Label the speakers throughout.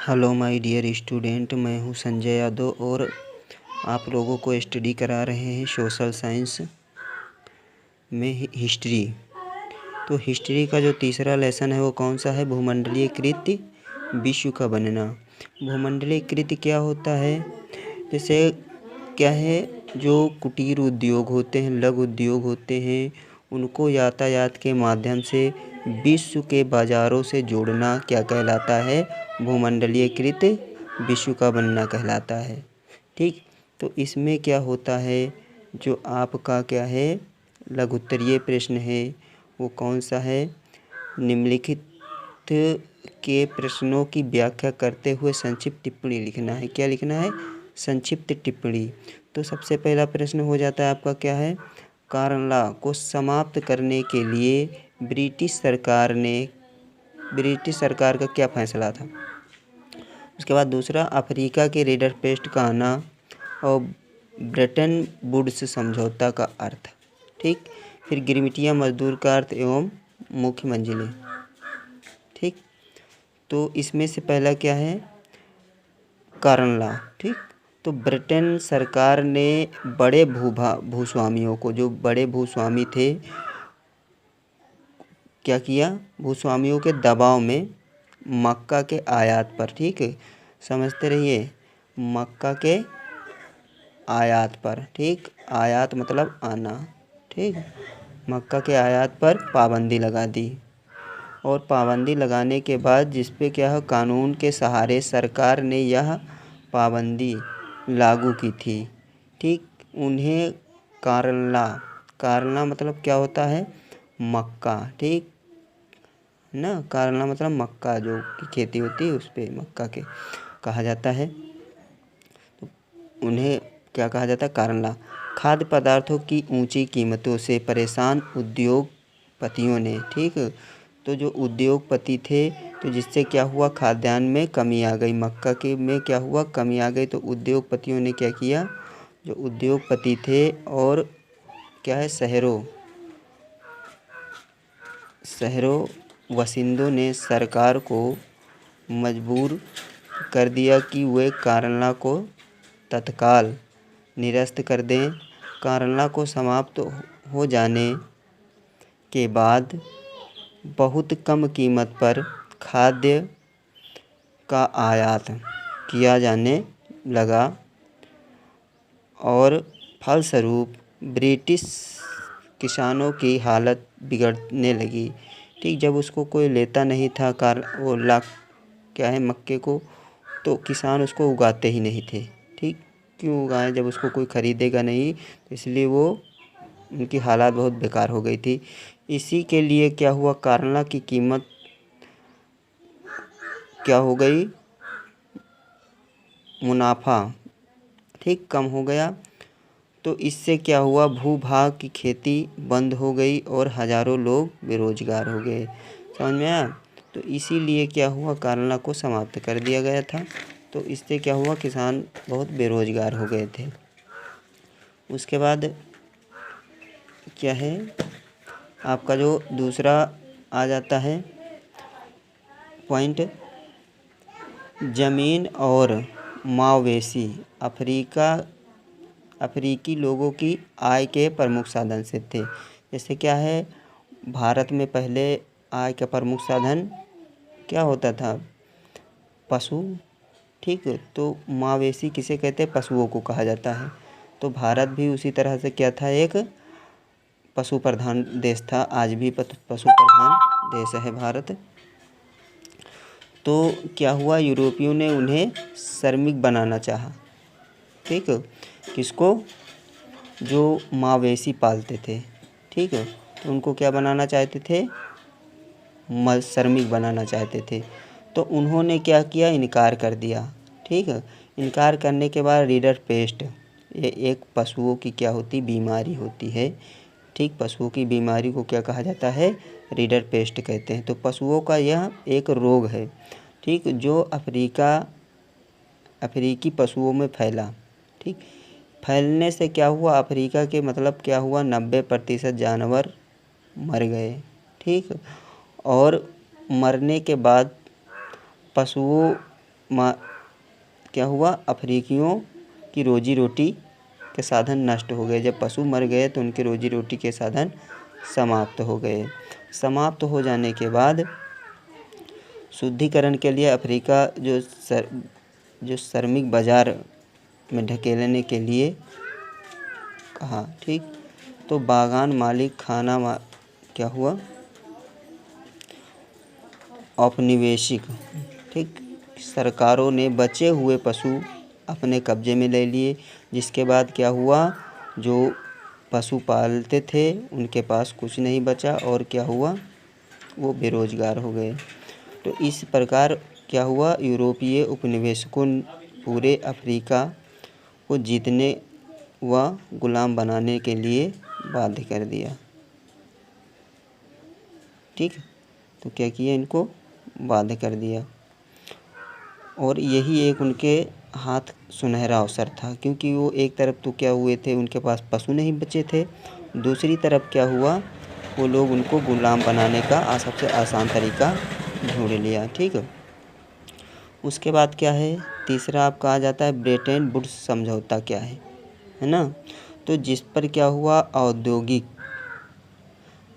Speaker 1: Hello my dear student, मैं हूं संजय यादव और आप लोगों को स्टडी करा रहे हैं सोशल साइंस में हिस्ट्री। तो हिस्ट्री का जो तीसरा लेसन है वो कौन सा है? भूमंडलीकृत विश्व का बनना। भूमंडलीकृत क्या होता है? जैसे क्या है, जो कुटीर उद्योग होते हैं, लघु उद्योग होते हैं, उनको यातायात के माध्यम से विश्व के बाज़ारों से जोड़ना क्या कहलाता है? भूमंडलीकृत विश्व का बनना कहलाता है। ठीक, तो इसमें क्या होता है, जो आपका क्या है लघुत्तरीय प्रश्न है वो कौन सा है? निम्नलिखित के प्रश्नों की व्याख्या करते हुए संक्षिप्त टिप्पणी लिखना है। क्या लिखना है? संक्षिप्त टिप्पणी। तो सबसे पहला प्रश्न हो जाता है आपका क्या है? कॉर्न लॉ को समाप्त करने के लिए ब्रिटिश सरकार का क्या फैसला था? उसके बाद दूसरा, अफ्रीका के रेडर पेस्ट का आना और ब्रेटन वुड्स समझौता का अर्थ। ठीक, फिर गिरमिटिया मजदूर का अर्थ एवं मुख्य मंजिलें। ठीक, तो इसमें से पहला क्या है? Corn law. ठीक, तो ब्रिटेन सरकार ने बड़े भूस्वामियों को, जो बड़े भूस्वामी थे, क्या किया? भूस्वामियों के दबाव में मक्का के आयात पर, ठीक है, समझते रहिए, मक्का के आयात पर, ठीक, आयात मतलब आना, ठीक, मक्का के आयात पर पाबंदी लगा दी। और पाबंदी लगाने के बाद जिस पे क्या है, कानून के सहारे सरकार ने यह पाबंदी लागू की थी। ठीक, उन्हें कारला मतलब क्या होता है? मक्का। ठीक ना, कारला मतलब मक्का जो की खेती होती है उस पे मक्का के कहा जाता है। तो उन्हें क्या कहा जाता है? कारला। खाद्य पदार्थों की ऊंची कीमतों से परेशान उद्योगपतियों ने, ठीक, तो जो उद्योगपति थे, तो जिससे क्या हुआ, खाद्यान्न में कमी आ गई, मक्का के में क्या हुआ, कमी आ गई। तो उद्योगपतियों ने क्या किया, जो उद्योगपति थे और क्या है, शहरों वसिंदों ने सरकार को मजबूर कर दिया कि वे कॉर्न लॉ को तत्काल निरस्त कर दें। कॉर्न लॉ को समाप्त हो जाने के बाद बहुत कम कीमत पर खाद्य का आयात किया जाने लगा और फलस्वरूप ब्रिटिश किसानों की हालत बिगड़ने लगी। ठीक, जब उसको कोई लेता नहीं था क्या है, मक्के को, तो किसान उसको उगाते ही नहीं थे। ठीक, क्यों उगाएं जब उसको कोई ख़रीदेगा नहीं, तो इसलिए वो उनकी हालत बहुत बेकार हो गई थी। इसी के लिए क्या हुआ, कॉर्न लॉ की कीमत क्या हो गई, मुनाफा, ठीक, कम हो गया। तो इससे क्या हुआ, भूभाग की खेती बंद हो गई और हज़ारों लोग बेरोजगार हो गए। समझ में आया? तो इसीलिए क्या हुआ, कॉर्न लॉ को समाप्त कर दिया गया था। तो इससे क्या हुआ, किसान बहुत बेरोजगार हो गए थे। उसके बाद क्या है, आपका जो दूसरा आ जाता है पॉइंट, ज़मीन और मवेशी अफ्रीकी लोगों की आय के प्रमुख साधन से थे। जैसे क्या है, भारत में पहले आय का प्रमुख साधन क्या होता था? पशु। ठीक, तो मवेशी किसे कहते हैं? पशुओं को कहा जाता है। तो भारत भी उसी तरह से क्या था, एक पशु प्रधान देश था। आज भी पशु प्रधान देश है भारत। तो क्या हुआ, यूरोपियों ने उन्हें श्रमिक बनाना चाहा। ठीक, किसको? जो मवेशी पालते थे। ठीक है, तो उनको क्या बनाना चाहते थे? श्रमिक बनाना चाहते थे। तो उन्होंने क्या किया, इनकार कर दिया। ठीक है, इनकार करने के बाद रीडर पेस्ट, ये एक पशुओं की क्या होती, बीमारी होती है। ठीक, पशुओं की बीमारी को क्या कहा जाता है? रीडर पेस्ट कहते हैं। तो पशुओं का यह एक रोग है, ठीक, जो अफ्रीकी पशुओं में फैला। ठीक, फैलने से क्या हुआ, अफ्रीका के मतलब क्या हुआ, 90% जानवर मर गए। ठीक, और मरने के बाद क्या हुआ, अफ्रीकियों की रोजी रोटी के साधन नष्ट हो गए। जब पशु मर गए तो उनके रोजी रोटी के साधन समाप्त हो गए। समाप्त हो जाने के बाद शुद्धिकरण के लिए अफ्रीका जो श्रमिक बाजार में ढकेलने के लिए कहा। ठीक, तो बागान मालिक क्या हुआ, औपनिवेशिक, ठीक, सरकारों ने बचे हुए पशु अपने कब्जे में ले लिए। जिसके बाद क्या हुआ, जो पशु पालते थे उनके पास कुछ नहीं बचा और क्या हुआ, वो बेरोजगार हो गए। तो इस प्रकार क्या हुआ, यूरोपीय उपनिवेशकों पूरे अफ्रीका को जीतने व गुलाम बनाने के लिए बाध्य कर दिया। ठीक, तो क्या किया, इनको बाध्य कर दिया। और यही एक उनके हाथ सुनहरा अवसर था, क्योंकि वो एक तरफ तो क्या हुए थे, उनके पास पशु नहीं बचे थे, दूसरी तरफ क्या हुआ, वो लोग उनको गुलाम बनाने का सबसे आसान तरीका ढूंढ लिया। ठीक है, उसके बाद क्या है, तीसरा आपका आ जाता है ब्रेटन वुड्स समझौता। क्या है ना, तो जिस पर क्या हुआ, औद्योगिक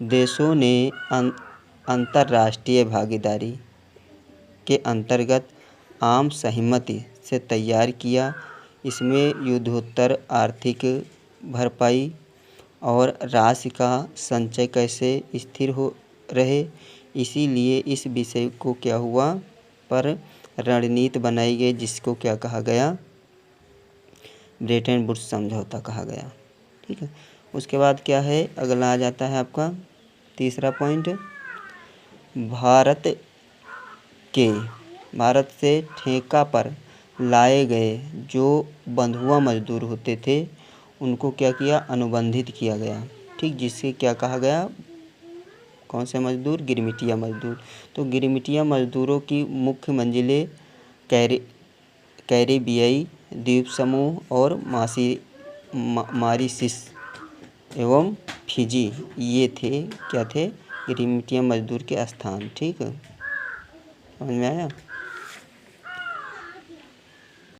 Speaker 1: देशों ने अंतर्राष्ट्रीय भागीदारी के अंतर्गत आम सहमति से तैयार किया। इसमें युद्धोत्तर आर्थिक भरपाई और राशि का संचय कैसे स्थिर हो रहे, इसीलिए इस विषय को क्या हुआ पर रणनीति बनाई गई, जिसको क्या कहा गया, ब्रेटन वुड्स समझौता कहा गया। ठीक है, उसके बाद क्या है, अगला आ जाता है आपका तीसरा पॉइंट, भारत से ठेका पर लाए गए जो बंधुआ मजदूर होते थे उनको क्या किया, अनुबंधित किया गया। ठीक, जिससे क्या कहा गया, कौन से मजदूर, गिरमिटिया मजदूर। तो गिरमिटिया मजदूरों की मुख्य मंजिलें कैरिबियाई द्वीप समूह और मॉरिशस एवं फिजी, ये क्या थे, गिरमिटिया मजदूर के स्थान। ठीक है, समझ में आया।